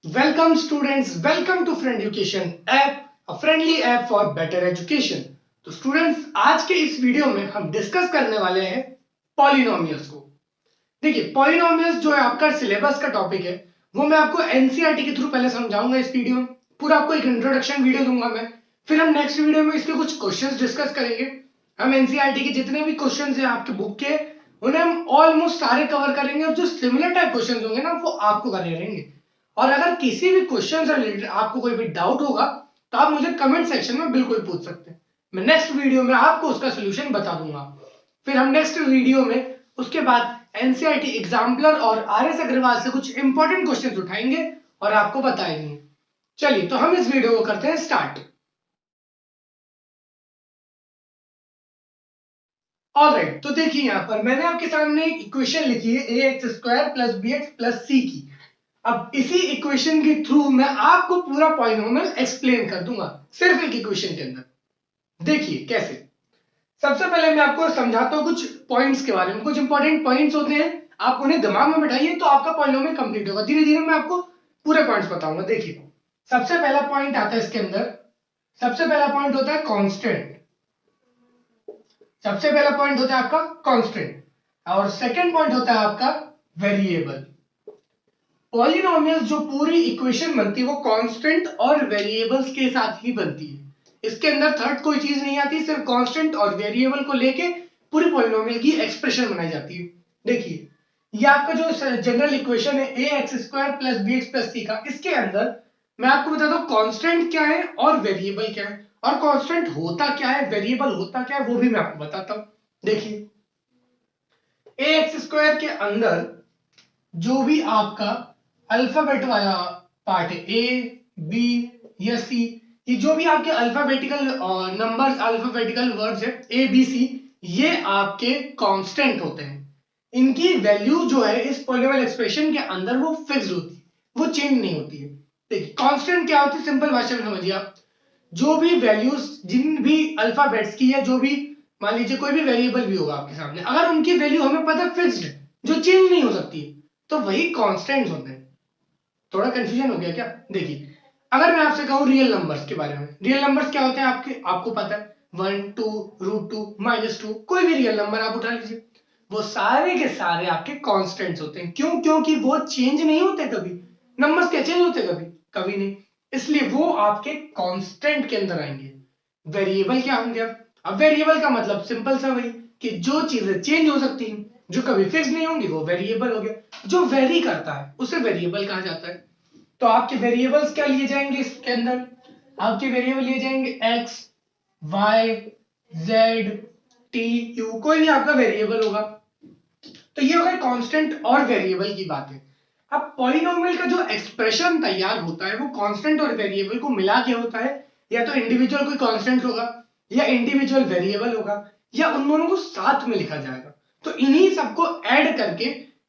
Welcome students, welcome to Friend Education app, a friendly app for better education। तो students आज के इस video में हम डिस्कस करने वाले हैं पॉलिनोमियल्स को। देखिए पॉलिनोमियल्स जो है आपका सिलेबस का टॉपिक है, वो मैं आपको एनसीईआरटी के थ्रू पहले समझाऊंगा इस वीडियो में। पूरा आपको एक इंट्रोडक्शन वीडियो दूंगा मैं, फिर हम नेक्स्ट वीडियो में इसके कुछ क्वेश्चंस डिस्कस करेंगे। हम एनसीईआरटी के जितने भी क्वेश्चंस हैं आपके बुक के, उन्हें हम ऑलमोस्ट सारे कवर करेंगे और जो सिमिलर टाइप क्वेश्चंस होंगे ना वो आपको करने रहेंगे। और अगर किसी भी क्वेश्चन से रिलेटेड आपको कोई भी डाउट होगा तो आप मुझे कमेंट सेक्शन में बिल्कुल पूछ सकते हैं। मैं नेक्स्ट वीडियो में आपको उसका सोल्यूशन बता दूंगा। फिर हम नेक्स्ट वीडियो में उसके बाद एनसीईआरटी एग्जाम्पलर और आरएस अग्रवाल से कुछ इंपॉर्टेंट क्वेश्चंस उठाएंगे और आपको बताएंगे। चलिए तो हम इस वीडियो को करते हैं स्टार्ट। ऑलराइट, तो देखिए यहाँ पर मैंने आपके सामने एक इक्वेशन लिखी है a x square plus b x plus c की। अब इसी इक्वेशन के थ्रू मैं आपको पूरा पॉलिनोमियल एक्सप्लेन कर दूंगा सिर्फ एक इक्वेशन के अंदर। देखिए कैसे। सबसे पहले मैं आपको समझाता हूं कुछ पॉइंट्स के बारे में। कुछ इंपॉर्टेंट पॉइंट्स होते हैं, आप उन्हें दिमाग में बैठाइए तो आपका पॉलिनोमियल कंप्लीट होगा। धीरे धीरे मैं आपको पूरे पॉइंट्स बताऊंगा। देखिए सबसे पहला पॉइंट आता है इसके अंदर, सबसे पहला पॉइंट होता है कांस्टेंट। सबसे पहला पॉइंट होता है आपका कांस्टेंट और सेकंड पॉइंट होता है आपका वेरिएबल। पॉलिनोमियल जो पूरी इक्वेशन बनती है वो कांस्टेंट और वेरिएबल्स के साथ ही बनती है। इसके अंदर थर्ड कोई चीज नहीं आती, सिर्फ कांस्टेंट और वेरिएबल को लेके पूरी पॉलिनोमियल की एक्सप्रेशन बनाई जाती है। देखिए ये आपका जो जनरल इक्वेशन है a x square plus b x plus c का, इसके अंदर मैं आपको बताता हूँ कांस्टेंट क्या है और वेरिएबल क्या है, और कांस्टेंट होता क्या है, वेरिएबल होता क्या है, वो भी मैं आपको बताता हूँ। देखिए ए एक्स स्क्वायर के अंदर जो भी आपका अल्फाबेट वाला पार्ट है, ए बी या सी, ये जो भी आपके अल्फाबेटिकल नंबर्स, अल्फाबेटिकल वर्ड्स है ए बी सी, ये आपके कांस्टेंट होते हैं। इनकी वैल्यू जो है इस पॉलिनोमियल एक्सप्रेशन के अंदर वो फिक्स्ड होती है, वो चेंज नहीं होती है। देखिए कांस्टेंट क्या होती है, सिंपल भाषा में समझिए आप। जो भी वैल्यूज जिन भी अल्फाबेट्स की, या जो भी मान लीजिए कोई भी वेरिएबल भी होगा आपके सामने, अगर उनकी वैल्यू हमें पता फिक्स्ड है, जो चेंज नहीं हो सकती है, तो वही कांस्टेंट्स होते हैं। थोड़ा कंफ्यूजन हो गया क्या? देखिए अगर मैं आपसे कहूं रियल नंबर्स के बारे में, रियल नंबर्स क्या होते हैं आपके, आपको पता है, 1 2 √2 -2, कोई भी रियल नंबर आप उठा लीजिए, वो सारे के सारे आपके कांस्टेंट्स होते हैं। क्यों? क्योंकि वो चेंज नहीं होते कभी। नंबर्स क्या चेंज होते कभी? कभी नहीं। इसलिए वो आपके कांस्टेंट के अंदर आएंगे। वेरिएबल क्या होंगे? अब वेरिएबल का मतलब सिंपल सा वही कि जो चीजें चेंज हो सकती हैं, जो कभी फिक्स नहीं होंगी, वो वेरिएबल हो गया। जो वेरी करता है उसे वेरिएबल कहा जाता है। तो आपके वेरिएबल्स क्या लिए जाएंगे इसके अंदर? आपके वेरिएबल लिए जाएंगे X, Y, Z, T, U, कोई भी आपका वेरिएबल होगा। तो ये हो गई कांस्टेंट और वेरिएबल की बात है। अब पॉलिनोमियल का जो एक्सप्रेशन तैयार होता है वो कांस्टेंट और वेरिएबल को मिला के होता है। या तो इंडिविजुअल कोई कांस्टेंट होगा, या इंडिविजुअल वेरिएबल होगा, या उन दोनों को साथ में लिखा जाएगा। तो इन्हीं सबको ऐड करके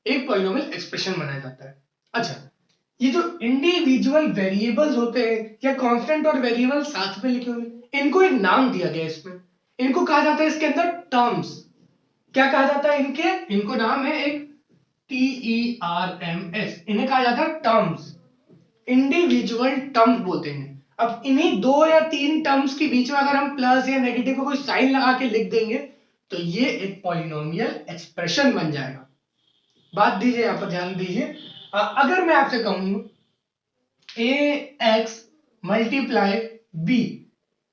एक पॉलिनोमियल एक्सप्रेशन बनाया जाता है। अच्छा, ये जो इंडिविजुअल वेरिएबल्स होते हैं या कांस्टेंट और वेरिएबल साथ में लिखे हुए, इनको एक नाम दिया गया है इसमें। इनको कहा जाता है इसके अंदर टर्म्स। क्या कहा जाता है इनके? इनको नाम है एक TERMS, इन्हें कहा जाता है टर्म्स। इंडिविजुअल टर्म्स बोलते हैं। अब इन्हीं दो या तीन टर्म्स के बीच में अगर हम प्लस या नेगेटिव का कोई साइन लगा के लिख देंगे तो ये एक पॉलिनोमियल एक्सप्रेशन बन जाएगा। बात दीजिए, यहां पर ध्यान दीजिए। अगर मैं आपसे कहूं ए एक्स मल्टीप्लाई बी,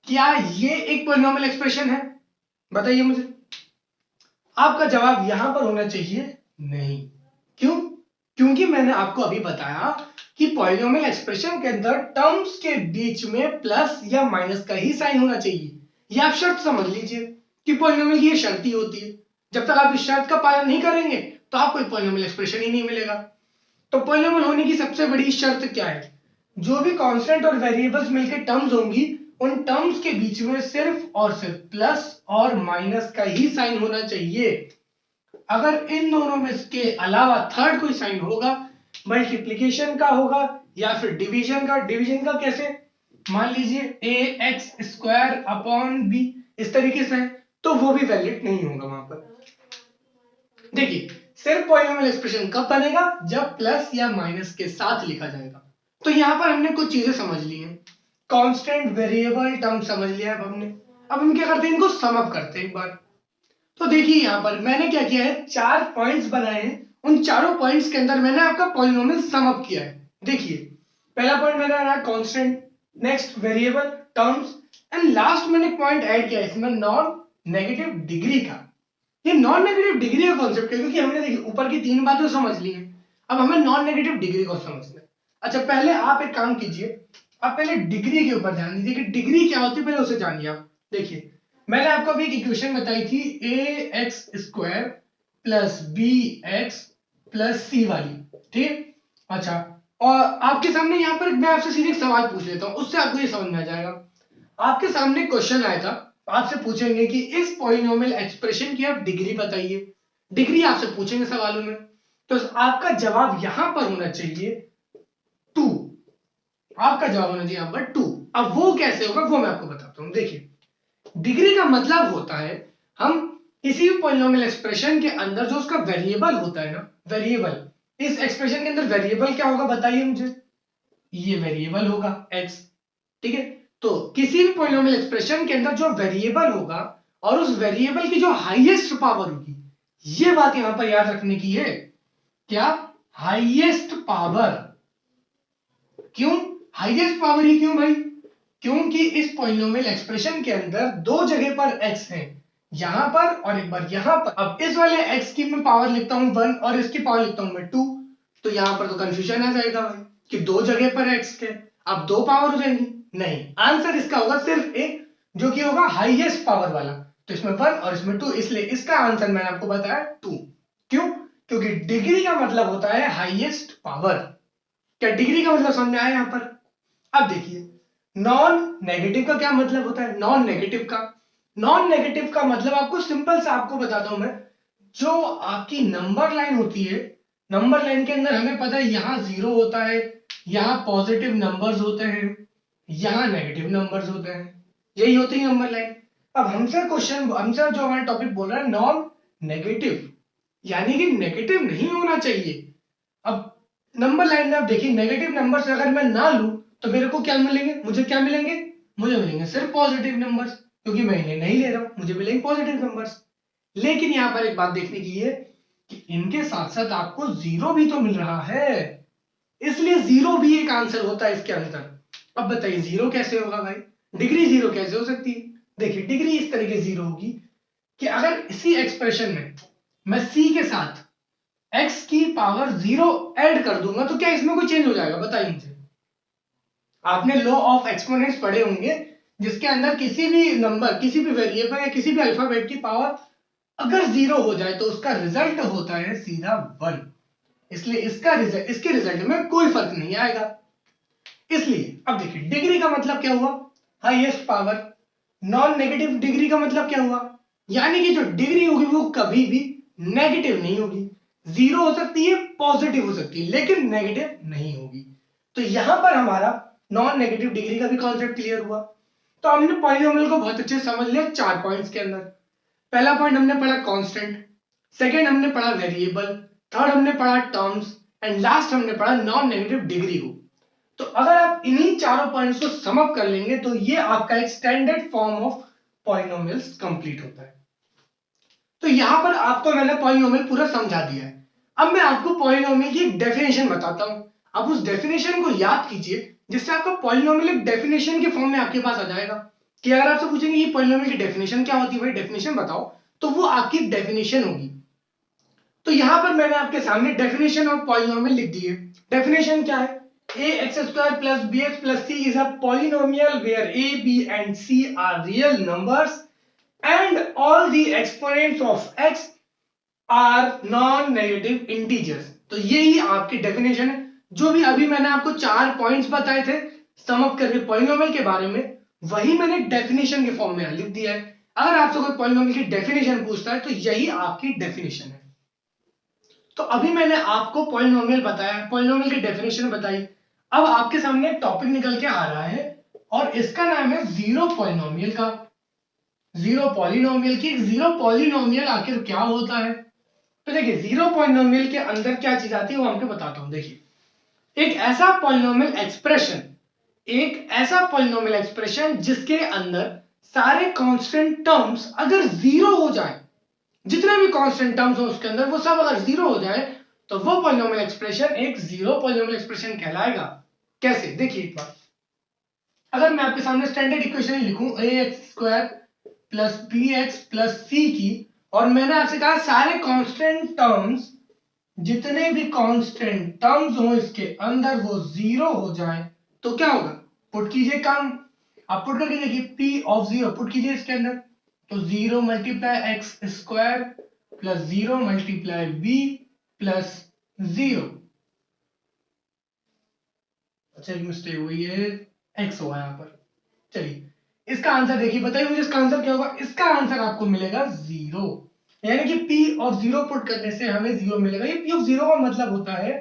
क्या ये एक पॉलिनोमियल एक्सप्रेशन है? बताइए मुझे। आपका जवाब यहां पर होना चाहिए नहीं। क्यों? क्योंकि मैंने आपको अभी बताया कि पॉलिनोमियल एक्सप्रेशन के अंदर टर्म्स के बीच में प्लस या माइनस का ही साइन होना चाहिए। ये आप शर्त समझ लीजिए कि पॉलिनोमियल की ये शर्त ही होती है। जब तक आप इस शर्त का पालन नहीं करेंगे तो आपको एक पॉलिनोमियल एक्सप्रेशन ही नहीं मिलेगा। तो पॉलिनोमियल होने की सबसे बड़ी शर्त क्या है? जो भी कांस्टेंट और वेरिएबल्स मिलकर टर्म्स होंगी, उन टर्म्स के बीच में सिर्फ और सिर्फ प्लस और माइनस का ही साइन होना चाहिए। अगर इन दोनों में के अलावा थर्ड कोई साइन होगा, मल्टीप्लीकेशन का होगा या फिर डिवीजन का। डिवीजन का कैसे? मान लीजिए ए एक्स स्क्वायर अपॉन बी, इस तरीके से है, तो वो भी वैलिड नहीं होगा वहां पर। देखिए सिर्फ पॉलिनोमियल एक्सप्रेशन कब बनेगा? जब प्लस या माइनस के साथ लिखा जाएगा। तो यहाँ पर हमने कुछ चीजें समझ ली हैं, कांस्टेंट, वेरिएबल, टर्म समझ लिया है हमने। अब हम क्या करते हैं, इनको सम अप करते हैं एक बार। तो देखिए यहाँ पर मैंने क्या किया है, 4 पॉइंट्स बनाए हैं, उन चारों पॉइंट्स के अंदर मैंने आपका पॉलिनोमियल सम अप किया है। देखिए पहला पॉइंट मैंने बनाया constant, next variable, terms, and last मैंने पॉइंट ऐड किया इसमें नॉन नेगेटिव डिग्री का। ये नॉन नेगेटिव डिग्री का कॉन्सेप्ट है, क्योंकि हमने देखिए ऊपर की 3 बातें समझ ली हैं, अब हमें नॉन नेगेटिव डिग्री को समझना है। अच्छा पहले आप एक काम कीजिए, आप पहले डिग्री के ऊपर ध्यान दीजिए कि डिग्री क्या होती है, पहले उसे जानिए आप। देखिए मैंने आपको अभी एक इक्वेशन बताई थी, a x square plus b x plus c वाली, ठीक। अच्छा, और आपके सामने यहाँ पर मैं आपसे सीधे एक सवाल पूछ लेता हूँ, उससे आपको ये समझ में आ जाएगा। आपके सामने क्वेश्चन आया था, आपसे पूछेंगे कि इस पॉलिनोमियल एक्सप्रेशन की आप डिग्री बताइए, डिग्री आपसे पूछेंगे सवालों में, तो आपका जवाब यहां पर होना चाहिए 2। आपका जवाब होना चाहिए यहां पर 2। अब वो कैसे होगा वो मैं आपको बताता हूं। देखिए डिग्री का मतलब होता है, हम किसी भी पॉलिनोमियल एक्सप्रेशन के अंदर जो उसका वेरिएबल होता है ना, वेरिएबल, इस एक्सप्रेशन के अंदर वेरिएबल क्या होगा बताइए मुझे, ये वेरिएबल होगा x, ठीक है। तो किसी भी पॉलिनोमियल एक्सप्रेशन के अंदर जो वेरिएबल होगा और उस वेरिएबल की जो हाईएस्ट पावर होगी, ये बात यहां पर याद रखने की है, क्या, हाईएस्ट पावर। क्यों हाईएस्ट पावर ही क्यों भाई, क्योंकि इस पॉलिनोमियल एक्सप्रेशन के अंदर दो जगह पर x है, यहां पर और एक बार यहां पर। अब इस वाले x की मैं पावर लिखता हूं 1 और इसकी पावर लिखता हूं मैं 2, तो यहां पर तो कंफ्यूजन आ जाएगा भाई कि दो जगह पर x के, अब दो पावर हो जाएंगी, नहीं, आंसर इसका होगा सिर्फ एक, जो कि होगा हाईएस्ट पावर वाला। तो इसमें 1 और इसमें 2, इसलिए इसका आंसर मैंने आपको बताया 2। क्यों, क्योंकि डिग्री का मतलब होता है हाईएस्ट पावर। क्या डिग्री का मतलब समझ में आया यहां पर। अब देखिए नॉन नेगेटिव का क्या मतलब होता है, नॉन नेगेटिव का, नॉन नेगेटिव का मतलब आपको सिंपल सा आपको बताता हूं मैं, जो आपकी नंबर लाइन होती है, नंबर लाइन के अंदर हमें पता है यहां 0 होता है, यहां पॉजिटिव नंबर्स होते हैं, यहां नेगेटिव नंबर्स होते हैं, यही होती है नंबर लाइन। अब हमसे क्वेश्चन, हमसे जो हमारा टॉपिक बोल रहा है नॉन नेगेटिव, यानी कि नेगेटिव नहीं होना चाहिए। अब नंबर लाइन में आप देखिए नेगेटिव नंबर्स अगर मैं ना लूं तो मेरे को क्या मिलेंगे, मुझे क्या मिलेंगे, मुझे मिलेंगे सिर्फ पॉजिटिव नंबर्स, क्योंकि मैं इन्हें नहीं ले रहा हूं, मुझे मिलेंगे पॉजिटिव नंबर्स। लेकिन यहां पर एक बात देखने की है कि इनके साथ साथ आपको जीरो भी तो मिल रहा है, इसलिए जीरो भी एक आंसर होता है इसके अंदर। अब बताइए जीरो कैसे होगा भाई, डिग्री जीरो कैसे हो सकती है। देखिए डिग्री इस तरीके जीरो होगी कि अगर इसी एक्सप्रेशन में मैं c के साथ x की पावर 0 ऐड कर दूंगा तो क्या इसमें कोई चेंज हो जाएगा बताइए मुझे। आपने लॉ ऑफ एक्सपोनेंट्स पढ़े होंगे, जिसके अंदर किसी भी नंबर, किसी भी वेरिएबल या किसी भी अल्फाबेट की पावर अगर 0 हो जाए तो उसका रिजल्ट होता है सीधा 1, इसलिए इसका रिजल्ट, इसके रिजल्ट में कोई फर्क नहीं आएगा। इसलिए अब देखिए डिग्री का मतलब क्या हुआ, highest power. Non negative degree का मतलब क्या हुआ, यानी कि जो डिग्री होगी वो कभी भी नेगेटिव नहीं होगी, जीरो हो सकती है, पॉजिटिव हो सकती है, लेकिन नेगेटिव नहीं होगी। तो यहां पर हमारा नॉन नेगेटिव डिग्री का भी कॉन्सेप्ट क्लियर हुआ। तो हमने पॉलिनोमियल को बहुत अच्छे से समझ लिया 4 पॉइंट्स के अंदर। पहला पॉइंट हमने पढ़ा कांस्टेंट, सेकंड हमने पढ़ा वेरिएबल, थर्ड हमने पढ़ा टर्म्स, एंड लास्ट हमने पढ़ा नॉन नेगेटिव डिग्री को। तो अगर आप इन्हीं चारों पॉइंट्स को सम अप कर लेंगे तो ये आपका एक standard form of polynomials complete होता है। तो यहां पर आपको मैंने पॉलिनोमियल पूरा समझा दिया है। अब मैं आपको पॉलिनोमियल की एक डेफिनेशन बताता हूं, आप उस डेफिनेशन को याद कीजिए, जिससे आपका पॉलिनोमियल एक डेफिनेशन के फॉर्म में आपके पास आ जाएगा। कि अगर आपसे पूछेंगे ये पॉलिनोमियल की डेफिनेशन क्या होती है, भाई डेफिनेशन बताओ, तो वो आपकी डेफिनेशन होगी। तो यहां पर मैंने आपके सामने डेफिनेशन ऑफ पॉलिनोमियल लिख दी है। डेफिनेशन क्या है, ax square plus bx plus c is a polynomial where a, b and c are real numbers and all the exponents of x are non-negative integers। तो यही आपकी डेफिनेशन है। जो भी अभी मैंने आपको 4 पॉइंट्स बताए थे सम अप करके पॉलिनोमियल के बारे में, वही मैंने डेफिनेशन के फॉर्म में लिख दिया है। अगर आपसे कोई पॉलिनोमियल की डेफिनेशन पूछता है तो यही आपकी डेफिनेशन है। तो अभी मैंने आपको पॉलिनोमियल बताया, पॉलिनोमियल की डेफिनेशन बताई। अब आपके सामने एक टॉपिक निकल के आ रहा है और इसका नाम है जीरो पॉलिनोमियल का। जीरो पॉलिनोमियल की, जीरो पॉलिनोमियल आखिर क्या होता है। तो देखिए जीरो पॉलिनोमियल के अंदर क्या चीज आती है वो आपको बताता हूं। देखिए एक ऐसा पॉलिनोमियल एक्सप्रेशन, एक ऐसा पॉलिनोमियल एक्सप्रेशन जिसके अंदर सारे कांस्टेंट टर्म्स अगर जीरो हो जाए, जितने भी कांस्टेंट टर्म्स हो उसके अंदर वो सब अगर जीरो हो जाए, तो वो पॉलिनोमियल एक्सप्रेशन एक जीरो पॉलिनोमियल एक्सप्रेशन कहलाएगा। कैसे, देखिए एक बार, अगर मैं आपके सामने स्टैंडर्ड इक्वेशन ही लिखूं ax² plus bx plus c की, और मैंने आपसे कहा सारे कांस्टेंट टर्म्स, जितने भी कांस्टेंट टर्म्स हो इसके अंदर वो जीरो हो जाए, तो क्या होगा? पुट कीजिए काम, आप पुट करके देखिए, p ऑफ 0 पुट कीजिए इसके अंदर, तो 0 multiply x² plus 0 multiply b plus 0। अच्छा एक मिस्टेक हुई है, x हुआ यहाँ पर। चलिए इसका आंसर देखिए, बताइए मुझे इसका आंसर क्या होगा? इसका आंसर आपको मिलेगा 0, यानी कि p ऑफ 0 पुट करने से हमें 0 मिलेगा। ये p ऑफ 0 का मतलब होता है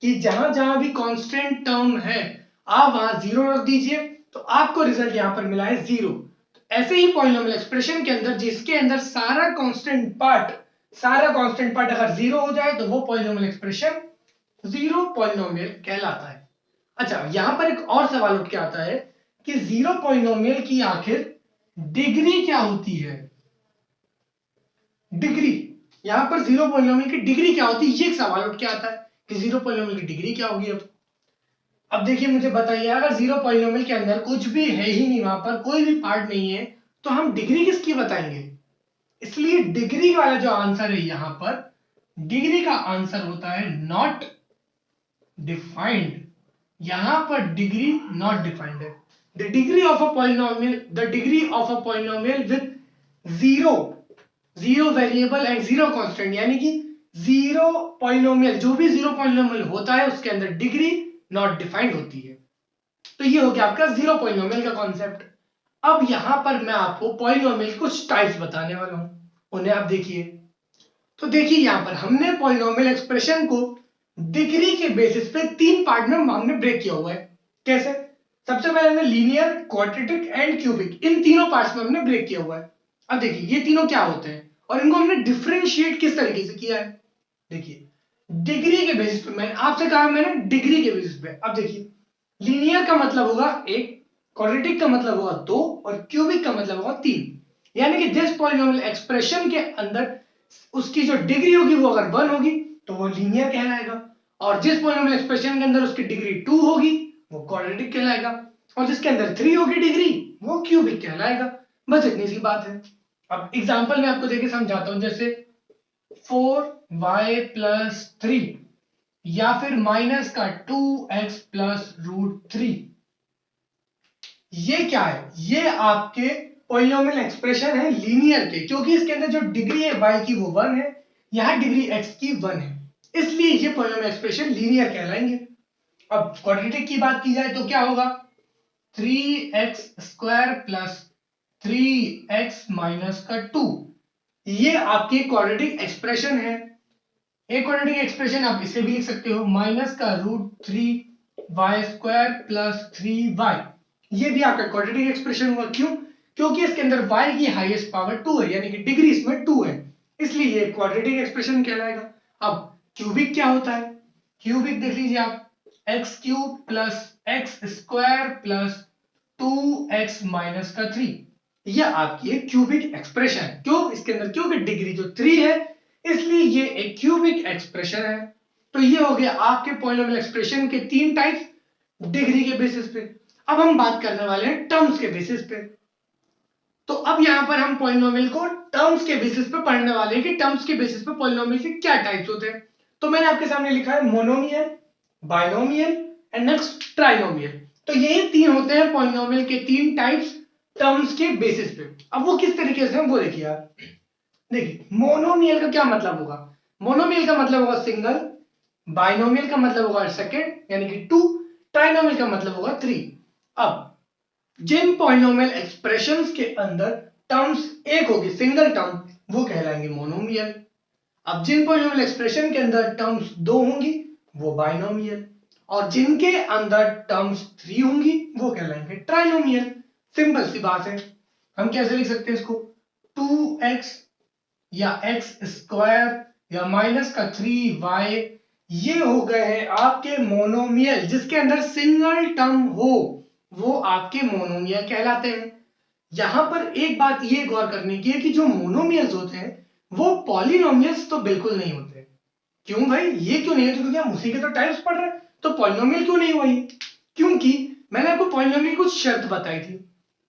कि जहां जहां भी कांस्टेंट टर्म है आप वहां 0 रख दीजिए, तो आपको रिजल्ट यहां पर मिला है 0। ऐसे ही पॉलिनोमियल एक्सप्रेशन के अंदर जिसके अंदर सारा कांस्टेंट पार्ट अगर 0 हो जाए, तो वो पॉलिनोमियल एक्सप्रेशन जीरो पॉलिनोमियल कहलाता है। अच्छा यहां पर एक और सवाल उठ के आता है कि जीरो पॉलिनोमियल की आखिर डिग्री क्या होती है? डिग्री, यहां पर जीरो पॉलिनोमियल की डिग्री क्या होती है, ये एक सवाल उठ के आता है कि जीरो पॉलिनोमियल की डिग्री क्या होगी। अब देखिए मुझे बताइए, अगर जीरो पॉलिनोमियल के अंदर कुछ भी है ही नहीं, वहां पर कोई भी पार्ट नहीं है, तो हम डिग्री किसकी बताएंगे? इसलिए डिग्री वाला जो आंसर है यहां पर, डिग्री का आंसर होता है नॉट डिफाइंड। यहां पर डिग्री नॉट डिफाइंड है। The degree of a polynomial with zero variable and zero constant, यानी कि जीरो पॉलिनोमियल, जो भी जीरो पॉलिनोमियल होता है उसके अंदर डिग्री नॉट डिफाइंड होती है। तो ये हो गया आपका जीरो पॉलिनोमियल का कॉन्सेप्ट। अब यहां पर मैं आपको पॉलिनोमियल कुछ टाइप्स बताने वाला हूं, उन्हें आप देखिए। तो देखिए यहां पर हमने पॉलिनोमियल एक्सप्रेशन को डिग्री के बेसिस पे तीन पार्ट में हमने ब्रेक किया हुआ है। कैसे? सबसे पहले हमने लीनियर, क्वाड्रेटिक एंड क्यूबिक, इन तीनों पार्ट्स में हमने ब्रेक किया हुआ है। अब देखिए ये तीनों क्या होते हैं और इनको हमने डिफरेंशिएट किस तरीके से किया है। देखिए डिग्री के बेसिस पे, मैंने आपसे कहा मैंने डिग्री के बेसिस पे। अब देखिए लीनियर का मतलब होगा 1, क्वाड्रेटिक का मतलब होगा 2 और क्यूबिक का मतलब होगा 3। यानी कि जिस पॉलिनोमियल एक्सप्रेशन के अंदर उसकी जो डिग्री होगी वो अगर 1 होगी तो वो लीनियर कहलाएगा, और जिस पॉलिनोमियल एक्सप्रेशन के अंदर उसकी डिग्री 2 होगी वो क्वाड्रेटिक कहलाएगा, और जिसके अंदर 3 होगी डिग्री वो क्यूबिक कहलाएगा। बस इतनी सी बात है। अब एग्जांपल मैं आपको देके समझाता हूं, जैसे 4y प्लस 3 या फिर माइनस का 2x प्लस √3, ये क्या है? ये आपके पॉलिनोमियल एक्सप्रेशन है लीनियर के, क्योंकि इसके अंदर जो डिग्री है y की वो 1 है, यहां डिग्री x की 1 है, इसलिए ये पॉलिनोमियल एक्सप्रेशन लीनियर कहलाएंगे। अब क्वाड्रेटिक की बात की जाए तो क्या होगा? 3x² प्लस 3x माइनस का 2, ये आपकी क्वाड्रेटिक एक्सप्रेशन है। एक क्वाड्रेटिक एक्सप्रेशन आप इसे भी लिख सकते हो, माइनस का √3y² प्लस 3y, ये भी आपका क्वाड्रेटिक एक्सप्रेशन हुआ। क्यों? क्योंकि इसके अंदर y की हाईएस्ट पावर 2 है, यानी कि डिग्री इसमें 2 है, इसलिए ये क्वाड्रेटिक एक्सप्रेशन कहलाएगा। अब क्यूबिक क्या होता है? क्यूबिक देख लीजिए आप, x³ plus x² plus 2x minus का 3, यह आपकी एक क्यूबिक एक्सप्रेशन है। क्यों? इसके अंदर क्योंकि डिग्री जो 3 है, इसलिए ये एक क्यूबिक एक्सप्रेशन है। तो ये हो गया आपके पॉलिनोमियल एक्सप्रेशन के तीन टाइप्स डिग्री के बेसिस पे। अब हम बात करने वाले हैं टर्म्स के बेसिस पे। तो अब यहां पर हम पॉलिनोमियल को टर्म्स के बेसिस पे पढ़ने वाले हैं कि टर्म्स के बेसिस पे पॉलिनोमियल के क्या टाइप्स होते हैं। तो मैंने आपके सामने लिखा है monomial, binomial and next trinomial. तो यही तीन होते हैं पॉलिनोमियल के तीन टाइप्स टर्म्स के बेसिस पे। अब वो किस तरीके से हम वो देखिए आप। देखिए मोनोमियल का क्या मतलब होगा? मोनोमियल का मतलब होगा सिंगल, बाइनोमियल का मतलब होगा सेकंड यानी कि 2, ट्राइनोमियल का मतलब होगा 3। अब जिन पॉलिनोमियल एक्सप्रेशंस के अंदर टर्म्स एक होगी, सिंगल टर्म, वो कहलाएंगे मोनोमियल। अब जिन पॉलिनोमियल एक्सप्रेशन के अंदर टर्म्स 2 होंगी वो बाइनोमियल, और जिनके अंदर टर्म्स 3 होंगी वो कहलाएंगे ट्राइनोमियल। सिंपल सी बात है। हम कैसे लिख सकते हैं इसको? 2x या x² या माइनस का 3y ये हो गए हैं आपके मोनोमियल, जिसके अंदर सिंगल टर्म हो वो आपके मोनोमियल कहलाते हैं। यहां पर एक बात ये गौर करने की है कि जो मोनोमियल्स होते हैं वो पॉलिनोमियल्स तो बिल्कुल नहीं होते। क्यों भाई, ये क्यों नहीं होते? क्योंकि हम उसी के तो टाइप्स पढ़ रहे हैं, तो पॉलिनोमियल क्यों नहीं हुआ ये? क्योंकि मैंने आपको पॉलिनोमियल की कुछ शर्त बताई थी।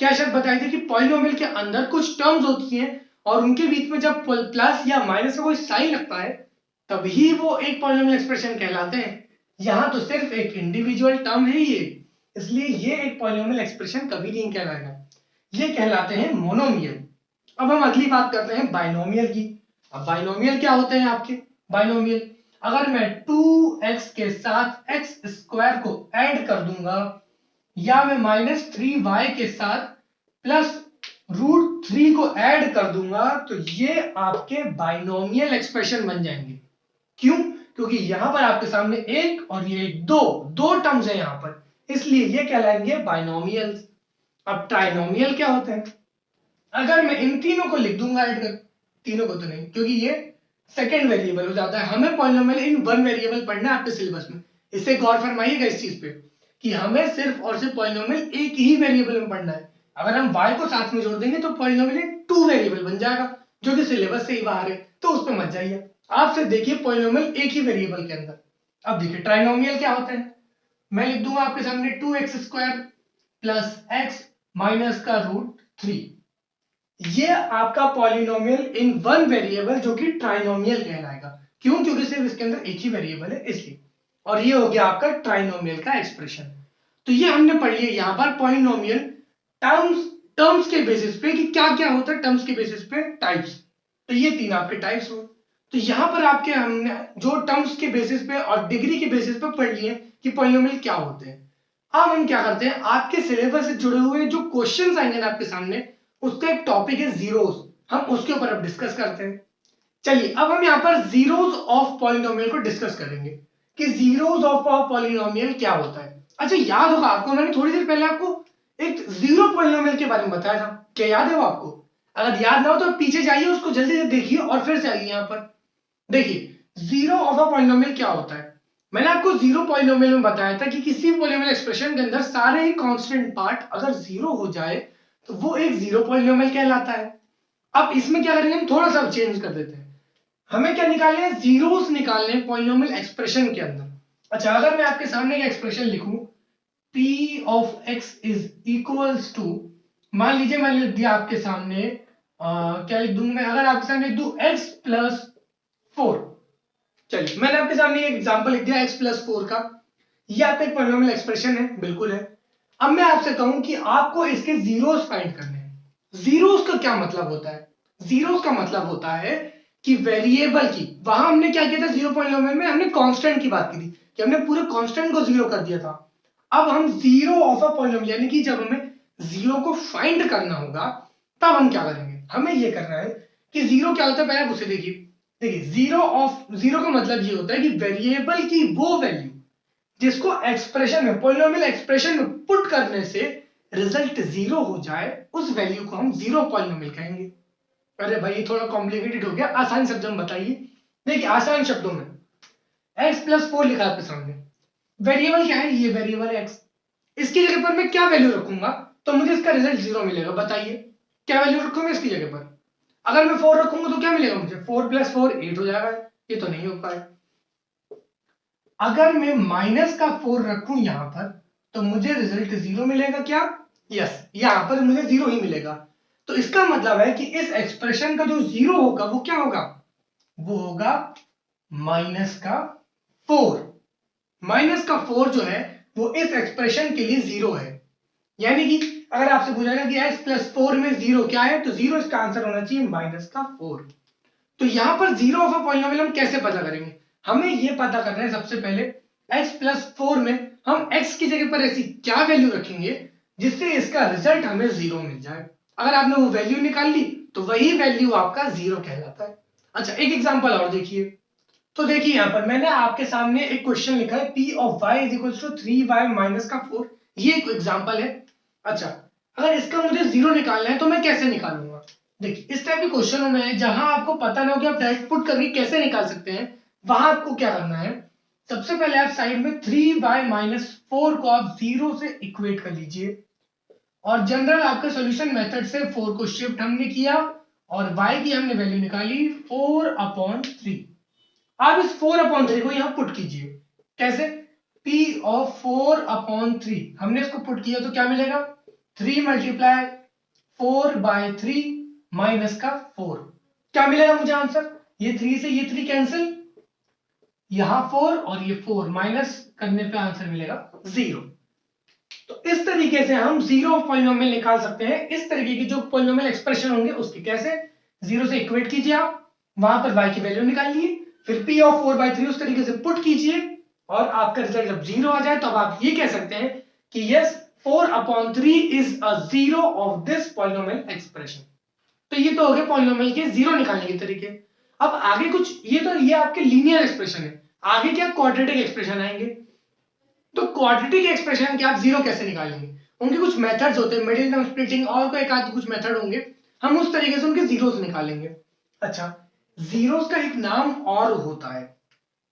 क्या शर्त बताई थी? कि पॉलिनोमियल के अंदर कुछ टर्म्स होती हैं और उनके बीच में जब प्लस या माइनस का कोई साइन लगता है तभी वो एक पॉलिनोमियल एक्सप्रेशन कहलाते हैं। यहां तो सिर्फ एक इंडिविजुअल टर्म है ये, इसलिए ये एक पॉलिनोमियल एक्सप्रेशन कभी नहीं कहलाएगा, ये कहलाते हैं मोनोमियल। अब हम अगली बात करते हैं बाइनोमियल की। अब बाइनोमियल क्या होते हैं आपके? बाइनोमियल, अगर मैं 2x के साथ x स्क्वायर को ऐड कर दूंगा या मैं -3y के साथ +√3 को ऐड कर दूंगा तो ये आपके बाइनोमियल एक्सप्रेशन बन जाएंगे। क्यों? क्योंकि यहां पर आपके सामने एक और ये दो टर्म्स है यहां पर, इसलिए ये कहलाएंगे बाइनोमियल्स। अब ट्राइनोमियल क्या होते हैं? अगर मैं इन तीनों को लिख दूंगा ऐड कर, तीनों को तो नहीं क्योंकि ये सेकंड वेरिएबल हो जाता है, हमें पॉलिनोमियल इन वन वेरिएबल पढ़ना है आपके सिलेबस में। इससे गौर फरमाइएगा इस चीज पे कि हमें सिर्फ और सिर्फ पॉलिनोमियल एक ही वेरिएबल में पढ़ना है। अगर हम y को साथ में जोड़ देंगे तो पॉलिनोमियल टू वेरिएबल बन जाएगा, जो कि सिलेबस से ही बाहर है, तो उस पर मत जाइए। आप सिर्फ देखिए पॉलिनोमियल एक ही वेरिएबल के अंदर। अब देखिए ट्राइनोमियल क्या होता है? मैं लिख दूंगा आपके सामने 2x² प्लस x माइनस का √3। ये आपका पॉलिनोमियल इन वन वेरिएबल जो कि ट्राइनोमियल कहलाएगा। क्यों? क्योंकि सिर्फ इसके अंदर एक ही वेरिएबल है इसलिए। और ये हो गया आपका ट्राइनोमियल का एक्सप्रेशन। तो ये हमने पढ़ लिया यहां पर पॉलिनोमियल टर्म्स के बेसिस पे कि क्या क्या होता है, टर्म्स के बेसिस पे टाइप्स। तो ये तीन आपके टाइप्स हुए। तो यहां पर आपके हमने जो टर्म्स के बेसिस पे और डिग्री के बेसिस पे पढ़ लिए कि पॉलिनोमियल क्या होते हैं। अब हम क्या करते हैं, आपके सिलेबस से जुड़े हुए जो क्वेश्चंस आएंगे ना आपके सामने, उसका एक टॉपिक है जीरोस, हम उसके ऊपर अब डिस्कस करते हैं। चलिए अब हम यहाँ पर जीरोस ऑफ पॉलिनोमियल को डिस्कस करेंगे कि जीरोस ऑफ पॉलिनोमियल क्या होता है। अच्छा याद होगा आपको, मैंने थोड़ी देर पहले आपको एक जीरो पॉलिनोमियल के बारे में बताया था, क्या याद है वो आपको? अगर याद ना हो तो पीछे जाइए, उसको जल्दी से देखिए और फिर से आइए यहाँ पर। देखिए जीरो ऑफ अ पॉलिनोमियल क्या होता है। मैंने आपको जीरो पॉलिनोमियल में बताया था कि किसी पॉलिनोमियल एक्सप्रेशन के अंदर सारे ही कांस्टेंट पार्ट अगर जीरो हो जाए तो वो एक जीरो पॉलिनोमियल कहलाता है। अब इसमें क्या करेंगे, हम थोड़ा सा चेंज कर देते हैं। हमें क्या निकालने हैं? जीरोस निकालने हैं पॉलिनोमियल एक्सप्रेशन के अंदर। अच्छा अगर मैं आपके सामने एक एक्सप्रेशन लिखूं p of x is equals to, मान लीजिए मैंने लिख दिया आपके सामने क्या लिख दूंगा मैं, अगर आपके सामने लिख दूं x प्लस 4। चलिए मैंने आपके सामने एक एग्जांपल लिख दिया x प्लस 4 का, ये आपका एक पॉलिनोमियल एक्सप्रेशन है, बिल्कुल है। अब मैं आपसे कहूं कि आपको इसके जीरोस फाइंड करने हैं। जीरोस का क्या मतलब होता है? जीरोस का मतलब होता है कि वेरिएबल की, वहां हमने क्या किया था जीरो पॉलिनोमियल में, हमने कांस्टेंट की बात की थी कि हमने पूरे कांस्टेंट को जीरो कर दिया था। अब हम जीरो ऑफ अ पॉलिनोमियल यानी कि जब हमें जीरो को फाइंड करना होगा तब हम क्या करेंगे, हमें ये करना है कि जीरो क्या होता है पहले आप उसे देखिए। देखिए जीरो का मतलब ये होता है कि वेरिएबल की वो वैल्यू जिसको एक्सप्रेशन में, पॉलिनोमियल एक्सप्रेशन में पुट करने से रिजल्ट जीरो हो जाए, उस वैल्यू को हम जीरो पॉलिनोमियल कहेंगे। अरे भाई थोड़ा कॉम्प्लिकेटेड हो गया, आसान शब्दों में बताइए। देखिए आसान शब्दों में x प्लस 4 लिखा है आपके सामने, वेरिएबल क्या है? ये वेरिएबल है x। इसकी जगह पर मैं क्या वैल्यू रखूंगा तो मुझे इसका रिजल्ट जीरो मिलेगा? बताइए क्या वैल्यू रखूंगा इसकी जगह पर? अगर मैं 4 रखूंगा तो क्या मिलेगा मुझे? 4 प्लस 4 8 हो जाएगा, ये तो नहीं हो पाएगा। अगर मैं माइनस का 4 रखूं यहां पर तो मुझे रिजल्ट जीरो मिलेगा क्या? यस, यहां पर मुझे जीरो ही मिलेगा। तो इसका मतलब है कि इस एक्सप्रेशन का जो जीरो होगा वो क्या होगा? वो होगा माइनस का 4। माइनस का 4 जो है वो इस एक्सप्रेशन के लिए जीरो है। यानी कि अगर आपसे पूछा जाए कि x प्लस 4 में जीरो क्या है तो जीरो इसका आंसर होना चाहिए माइनस का 4। तो यहां पर जीरो ऑफ अ पॉलिनोमियल हम कैसे पता करेंगे? हमें यह पता करना है सबसे पहले x प्लस 4 में हम x की जगह पर ऐसी क्या वैल्यू रखेंगे जिससे इसका रिजल्ट हमें जीरो मिल जाए। अगर आपने वो वैल्यू निकाल ली तो वही वैल्यू आपका जीरो कहलाता है। अच्छा एक एग्जांपल और देखिए। तो देखिए यहां पर मैंने आपके सामने एक क्वेश्चन लिखा है p of y is equal to 3y minus का 4, ये एक एग्जांपल है। अच्छा अगर इसका मुझे जीरो निकालना है तो मैं कैसे निकालूंगा? देखिए इस टाइप के क्वेश्चनों में जहां आपको पता ना हो कि आप डायरेक्ट पुट करके कैसे निकाल सकते हैं, वहां आपको क्या करना है सबसे पहले आप साइड में 3/-4 को आप 0 से इक्वेट कर लीजिए और जनरल आपका सॉल्यूशन मेथड से 4 को शिफ्ट हमने किया और y की हमने वैल्यू निकाली 4/3। आप इस 4/3 को यहां पुट कीजिए। कैसे? p ऑफ 4/3 हमने इसको पुट किया तो क्या मिलेगा? 3 मल्टीप्लाई 4/3 माइनस का 4। क्या मिलेगा मुझे आंसर? ये 3 से ये 3 कैंसिल, यहां 4 और ये 4 माइनस करने पे आंसर मिलेगा 0। तो इस तरीके से हम जीरो ऑफ पॉलिनोमियल निकाल सकते हैं। इस तरीके की जो पॉलिनोमियल एक्सप्रेशन होंगे उसके कैसे? 0 से इक्वेट कीजिए, आप वहां पर y की वैल्यू निकालिए, फिर p ऑफ 4/3 उस तरीके से पुट कीजिए और आपका रिजल्ट जब 0 आ जाए तो अब आप ये कह सकते हैं कि yes 4/3 is a zero of this polynomial expression. तो ये तो हो गए पॉलिनोमियल के जीरो निकालने के तरीके। अब आगे कुछ, ये आपके लीनियर एक्सप्रेशन है, आगे क्या क्वाड्रेटिक एक्सप्रेशन आएंगे। तो क्वाड्रेटिक एक्सप्रेशन के आप जीरो कैसे निकालेंगे? उनके कुछ मेथड्स होते हैं, मिडिल टर्म स्प्लिटिंग और कोई एक आध कुछ मेथड होंगे, हम उस तरीके से उनके जीरोस निकालेंगे। अच्छा, जीरोस का एक नाम और होता है,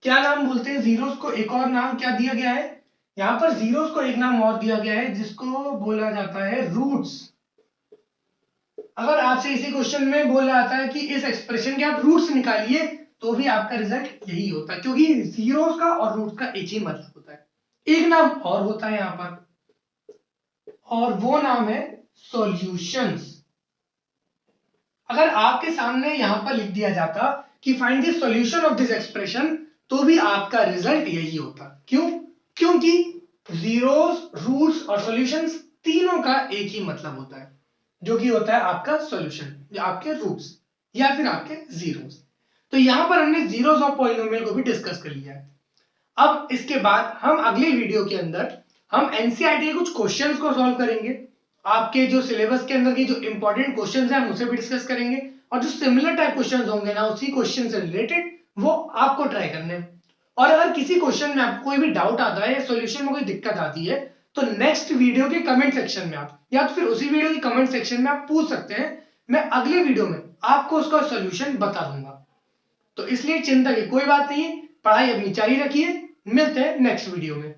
क्या नाम बोलते हैं जीरोस को? एक और नाम क्या दिया गया है यहां पर? जीरोस को एक नाम और दिया गया है जिसको बोला जाता है रूट्स। अगर आपसे इसी क्वेश्चन में बोला जाता है कि इस एक्सप्रेशन के आप रूट्स निकालिए तो भी आपका रिजल्ट यही होता है, क्योंकि जीरोस का और रूट्स का एक ही मतलब होता है। एक नाम और होता है यहां पर और वो नाम है सॉल्यूशंस। अगर आपके सामने यहां पर लिख दिया जाता कि find the solution of this expression तो भी आपका रिजल्ट यही होता। क्यों? क्योंकि जीरोस, रूट्स और सॉल्यूशंस तीनों का एक ही मतलब होता है, जो कि होता है आपका सॉल्यूशन या आपके रूट्स या फिर आपके जीरोस। तो यहां पर हमने जीरोस ऑफ पॉलिनोमियल को भी डिस्कस कर लिया है। अब इसके बाद हम अगले वीडियो के अंदर हम एनसीईआरटी के कुछ क्वेश्चंस को सॉल्व करेंगे, आपके जो सिलेबस के अंदर की जो इंपॉर्टेंट क्वेश्चंस हैं हम उसे भी डिस्कस करेंगे और जो सिमिलर टाइप क्वेश्चंस होंगे ना उसी क्वेश्चन से रिलेटेड वो आपको ट्राई करने हैं। और अगर किसी क्वेश्चन में आपको कोई भी डाउट आता है या सॉल्यूशन में कोई दिक्कत आती है तो नेक्स्ट वीडियो के कमेंट सेक्शन में आप या तो फिर उसी वीडियो के कमेंट सेक्शन में आप पूछ सकते हैं, मैं अगले वीडियो में आपको उसका सॉल्यूशन बता दूंगा। तो इसलिए चिंता की कोई बात नहीं, पढ़ाई अपनी जारी रखिए, मिलते हैं नेक्स्ट वीडियो में।